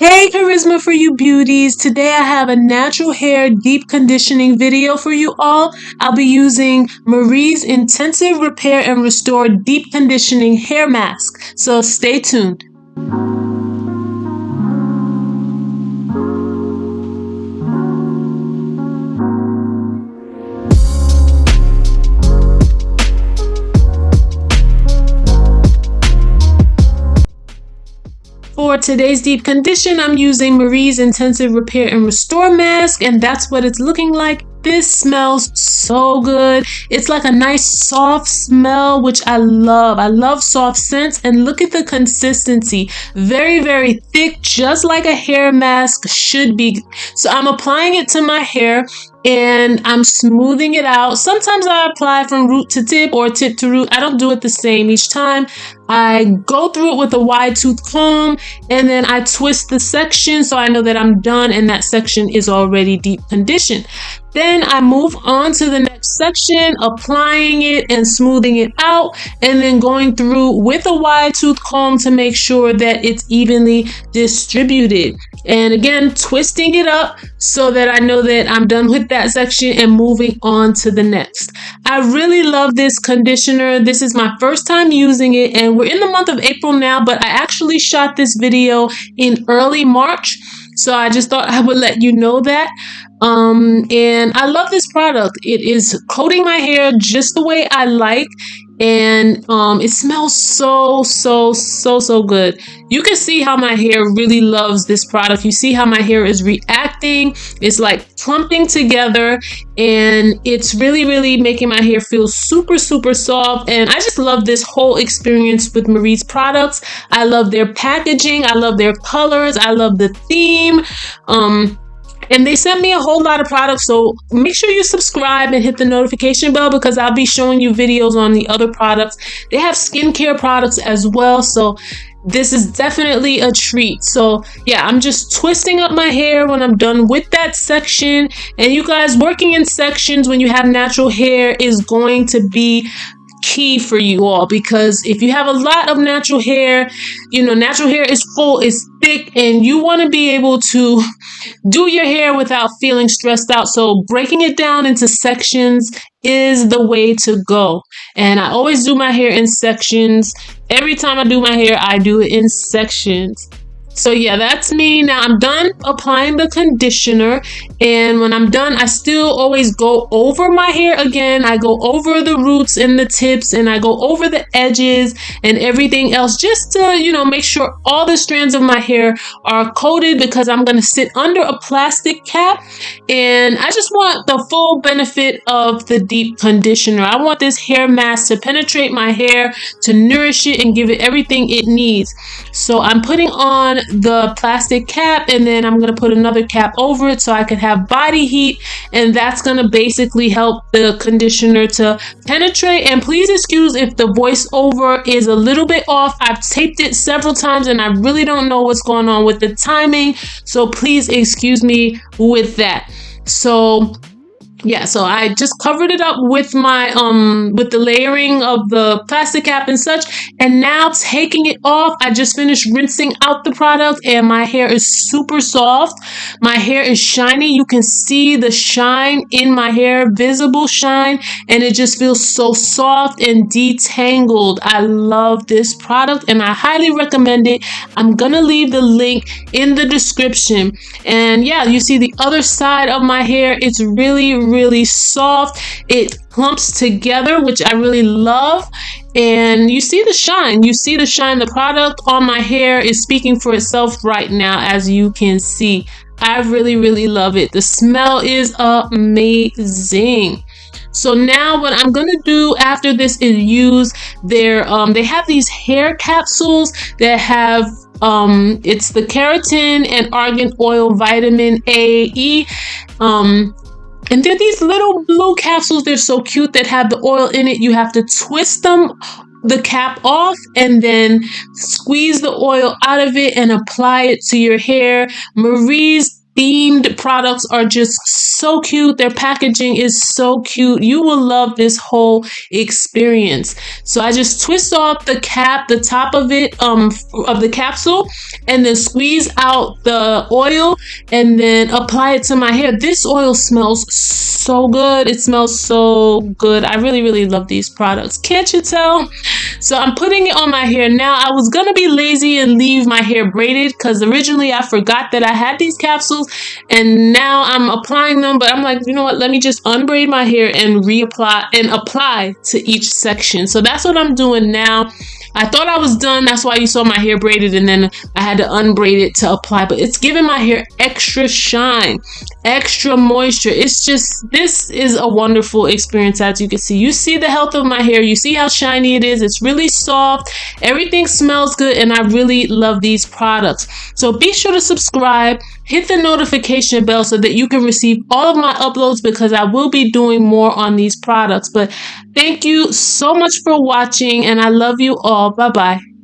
Hey Kharyzma for you beauties. Today I have a natural hair deep conditioning video for you all. I'll be using Maree's Intensive Repair and Restore Deep Conditioning Hair Mask. So stay tuned. For today's deep condition, I'm using Maree's Intensive Repair and Restore Mask, and that's what it's looking like. This smells so good. It's like a nice soft smell, which I love. I love soft scents, and look at the consistency. Very, very thick, just like a hair mask should be. So I'm applying it to my hair and I'm smoothing it out. Sometimes I apply from root to tip or tip to root. I don't do it the same each time. I go through it with a wide tooth comb and then I twist the section so I know that I'm done and that section is already deep conditioned. Then I move on to the next section, applying it and smoothing it out, and then going through with a wide tooth comb to make sure that it's evenly distributed. And again, twisting it up so that I know that I'm done with that section and moving on to the next. I really love this conditioner. This is my first time using it, and we're in the month of April now, but I actually shot this video in early March. So I just thought I would let you know that. And I love this product. It is coating my hair just the way I like. And it smells so good. You can see how my hair really loves this product. You see how my hair is reacting. It's like clumping together, and it's really making my hair feel super soft. And I just love this whole experience with Maree's products. I love their packaging. I love their colors. I love the theme. And they sent me a whole lot of products, so make sure you subscribe and hit the notification bell because I'll be showing you videos on the other products. They have skincare products as well, so this is definitely a treat. So yeah, I'm just twisting up my hair when I'm done with that section. And you guys, working in sections when you have natural hair is going to be key for you all, because if you have a lot of natural hair, natural hair is full, it's thick, and you want to be able to do your hair without feeling stressed out. So breaking it down into sections is the way to go. And I always do my hair in sections. Every time I do my hair, I do it in sections. So yeah, that's me. Now I'm done applying the conditioner, and when I'm done, I still always go over my hair again. I go over the roots and the tips, and I go over the edges and everything else just to, make sure all the strands of my hair are coated, because I'm going to sit under a plastic cap, and I just want the full benefit of the deep conditioner. I want this hair mask to penetrate my hair, to nourish it and give it everything it needs. So I'm putting on the plastic cap, and then I'm going to put another cap over it so I can have body heat, and that's going to basically help the conditioner to penetrate. And please excuse if the voiceover is a little bit off. I've taped it several times and I really don't know what's going on with the timing, so please excuse me with that. So yeah, so I just covered it up with my with the layering of the plastic cap and such, and now taking it off, I just finished rinsing out the product, and my hair is super soft. My hair is shiny. You can see the shine in my hair, visible shine, and it just feels so soft and detangled. I love this product and I highly recommend it. I'm gonna leave the link in the description. And yeah, you see the other side of my hair. It's really soft. It clumps together, which I really love. And you see the shine. The product on my hair is speaking for itself right now, as you can see. I really love it. The smell is amazing. So now what I'm going to do after this is use their, they have these hair capsules that have, it's the keratin and argan oil vitamin A, and they're these little blue capsules. They're so cute, that have the oil in it. You have to twist the cap off and then squeeze the oil out of it and apply it to your hair. Maree's themed products are just so cute. Their packaging is so cute. You will love this whole experience. So I just twist off the cap, the top of it, of the capsule, and then squeeze out the oil and then apply it to my hair. This oil smells so good. It smells so good. I really, really love these products. Can't you tell? So I'm putting it on my hair now. I was gonna be lazy and leave my hair braided because originally I forgot that I had these capsules, and now I'm applying them, but I'm like, you know what, let me just unbraid my hair and reapply and apply to each section. So that's what I'm doing now. I thought I was done. That's why you saw my hair braided, and then I had to unbraid it to apply. But it's giving my hair extra shine, extra moisture. It's just, this is a wonderful experience. As you can see, you see the health of my hair. You see how shiny it is. It's really soft. Everything smells good, and I really love these products. So be sure to subscribe. Hit the notification bell so that you can receive all of my uploads, because I will be doing more on these products. But thank you so much for watching, and I love you all. Bye-bye.